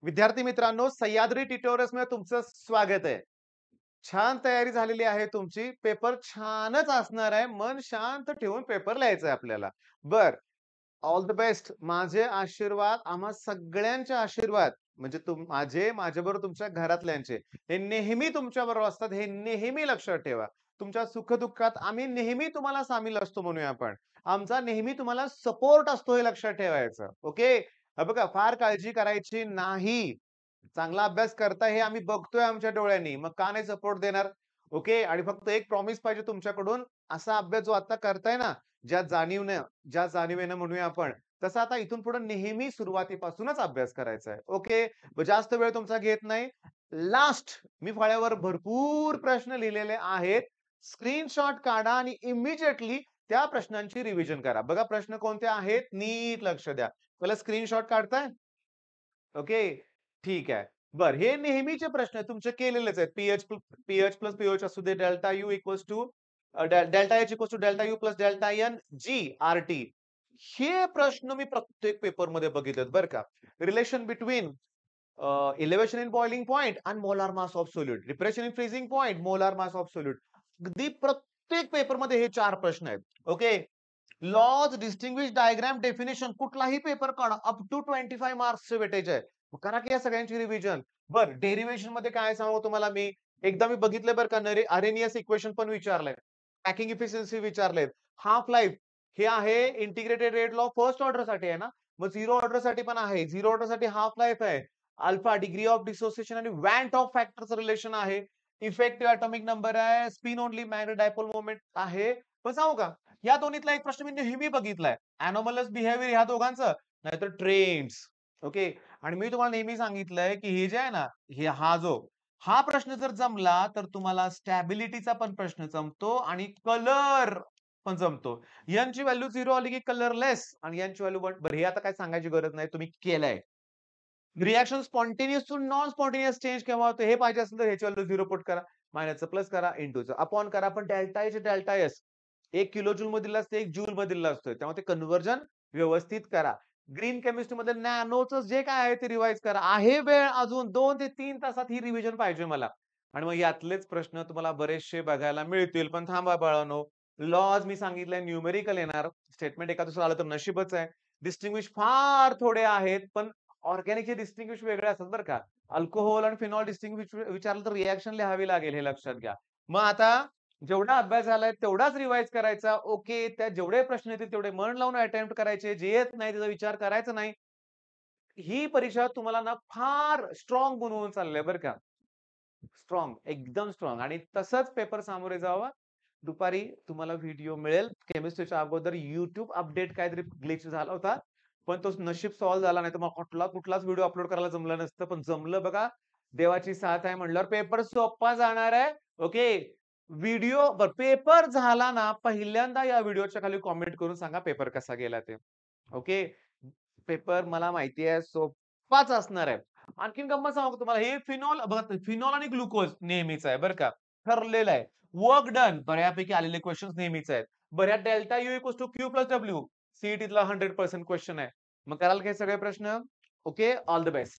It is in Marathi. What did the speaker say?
विद्यार्थी मित्रांनो, सह्याद्री ट्युटोरियल्समध्ये तुमचं स्वागत आहे. छान तयारी झालेली आहे तुमची. पेपर छानच असणार आहे. मन शांत ठेवून पेपर लिहायचा आहे आपल्याला. बरं, ऑल द बेस्ट. माझे आशीर्वाद, आम्हा सगळ्यांचे आशीर्वाद म्हणजे माझे, माझ्याबरोबर तुमच्या घरातल्यांचे, हे नेहमी तुमच्याबरोबर असतात. हे नेहमी लक्षात ठेवा. तुमच्या सुख-दुःखात आम्ही नेहमी तुम्हाला सामील असतो म्हणूया आपण. आमचा नेहमी तुम्हाला सपोर्ट असतो हे लक्षात ठेवायचं. ओके. हे बघा, फार काळजी करायची नाही. चांगला अभ्यास करताय हे आम्ही बघतोय आमच्या डोळ्यांनी. मग का नाही सपोर्ट देणार? ओके. आणि फक्त एक प्रॉमिस पाहिजे तुमच्याकडून. असा अभ्यास जो आता करताय ना, ज्या जाणीवेनं म्हणूया आपण, तसा आता इथून पुढे नेहमी सुरुवातीपासूनच अभ्यास करायचा आहे. ओके. जास्त वेळ तुमचा घेत नाही. लास्ट मी फळ्यावर भरपूर प्रश्न लिहिलेले आहेत. स्क्रीनशॉट काढा आणि इमिडिएटली त्या प्रश्नांची रिव्हिजन करा. बघा प्रश्न कोणते आहेत? नीट लक्ष द्या. पहिला स्क्रीनशॉट काढताय? ओके. ठीक आहे. बरं, हे नेहमीचे प्रश्न आहेत तुमचे केलेलेच आहेत. पी-एच प्लस पी-ओ-एच असू दे, delta U equals to delta H equals to delta U plus delta N GRT. हे प्रश्न मी प्रत्येक पेपरमध्ये बघितलेत बरं का. Relation between elevation in boiling point आणि molar mass of solute. Depression in freezing point, molar mass of solute. अगदी प्रत्येक पेपरमध्ये हे 4 प्रश्न आहेत. Okay. Laws, distinguish, diagram, definition कुठलाही पेपर काढा अप टू 25 मार्क्सचे वेटेज आहे. मग करा की या सगळ्यांची रिव्हिजन. बरं, डेरिव्हेशन मध्ये काय सांगू तुम्हाला मी. एकदा मी बघितलंय बरं का अरेनियस इक्वेशन पण विचारलंय. पॅकिंग इफिशियन्सी विचारलेत. हाल्फ लाईफ हे आहे integrated rate law first order साठी आहे ना. मग झिरो ऑर्डर साठी पण आहे. झिरो ऑर्डर साठी हाल्फ लाईफ आहे. अल्फा डिग्री ऑफ डिसोसिएशन आणि वॅन टॉप फॅक्टरचं रिलेशन आहे. इफेक्टिव्ह ॲटॉमिक नंबर आहे. Spin only magnet dipole moment आहे. पण सांगू का? या दोन्हीतला एक प्रश्न मी नेहमी बघितलाय. एनोमलस बिहेवियर ह्या दोघांचं, नाहीतर ट्रेंड्स. ओके. आणि मी तुम्हाला नेहमी सांगितलंय, की हे जे आहे ना, हा प्रश्न जर जमला, तर तुम्हाला स्टॅबिलिटीचा पण प्रश्न जमतो आणि कलर पण जमतो. ची व्हॅल्यू 0 आली की कलरलेस आणि ची व्हॅल्यू 1. बरं, हे आता काही सांगायची गरज नाही. तुम्ही केलंय. Reaction spontaneous to non spontaneous change केव्हा होतं हे पाहिजे असेल तर ह्याची व्हॅल्यू 0 पुट करा. मायनसचं प्लस करा, इंटूचं अपॉन करा. पण delta H delta S 1 kilo joule मधील असते, 1 जूल मधील असतोय. त्यामुळे ते कन्व्हर्जन व्यवस्थित करा. ग्रीन केमिस्ट्रीमध्ये नॅनोचं जे काय आहे ते रिवाईज करा. आहे वेळ अजून 2 ते 3 तासात ही रिव्हिजन पाहिजे मला. आणि मग यातलेच प्रश्न तुम्हाला बरेचसे बघायला मिळतील. पण थांबा बाळांनो, लॉज मी सांगितलंय न्यूमेरिकल येणार. स्टेटमेंट एका दुसरं आलं तर नशीबच आहे. डिस्टिंग्विश फार थोडे आहेत, पण ऑर्गॅनिकचे डिस्टिंग्विश वेगळे असतात बरं का. अल्कोहोल आणि फिनॉल डिस्टिंग्विश विचारलं तर रिएक्शन लिहावी लागेल हे लक्षात घ्या. मग आता जेवढा अभ्यास झालाय तेवढाच रिवाईज करायचा. ओके. त्यात जेवढे प्रश्न येतील तेवढे मन लावून अटेम्प्ट करायचे. जे येत नाही त्याचा विचार करायचा नाही. ही परीक्षा तुम्हाला ना फार स्ट्रॉंग बनवून चाललंय बरं का. स्ट्रॉंग, एकदम स्ट्रॉंग आणि तसंच पेपर सामोरे जावा. दुपारी तुम्हाला व्हिडिओ मिळेल. केमिस्ट्रीच्या अगोदर YouTube अपडेट काहीतरी ग्लिच झाला होता. पण तो नशीब सॉल्व्ह झाला नाही तर मग कुठलाच व्हिडिओ अपलोड करायला जमलं नसतं. पण जमलं बघा. देवाची साथ आहे म्हटल्यावर पेपर सोप्पा जाणार आहे. ओके. पेपर झाला ना, पहिल्यांदा या व्हिडिओच्या खाली कॉमेंट करून सांगा पेपर कसा गेला ते. ओके. पेपर मला माहिती आहे सोप्पाच असणार आहे. आणखीन गंमत सांगू तुम्हाला हे फिनॉल बघा फिनॉल आणि ग्लुकोज नेहमीच आहे बरं का. ठरलेलं आहे. वर्क डन बऱ्यापैकी आलेले क्वेशन्स नेहमीच आहेत. बऱ्याच delta U equals to Q plus W सीईटीतला 100% क्वेश्चन आहे. मग कराल काय सगळे प्रश्न? ओके. All the best.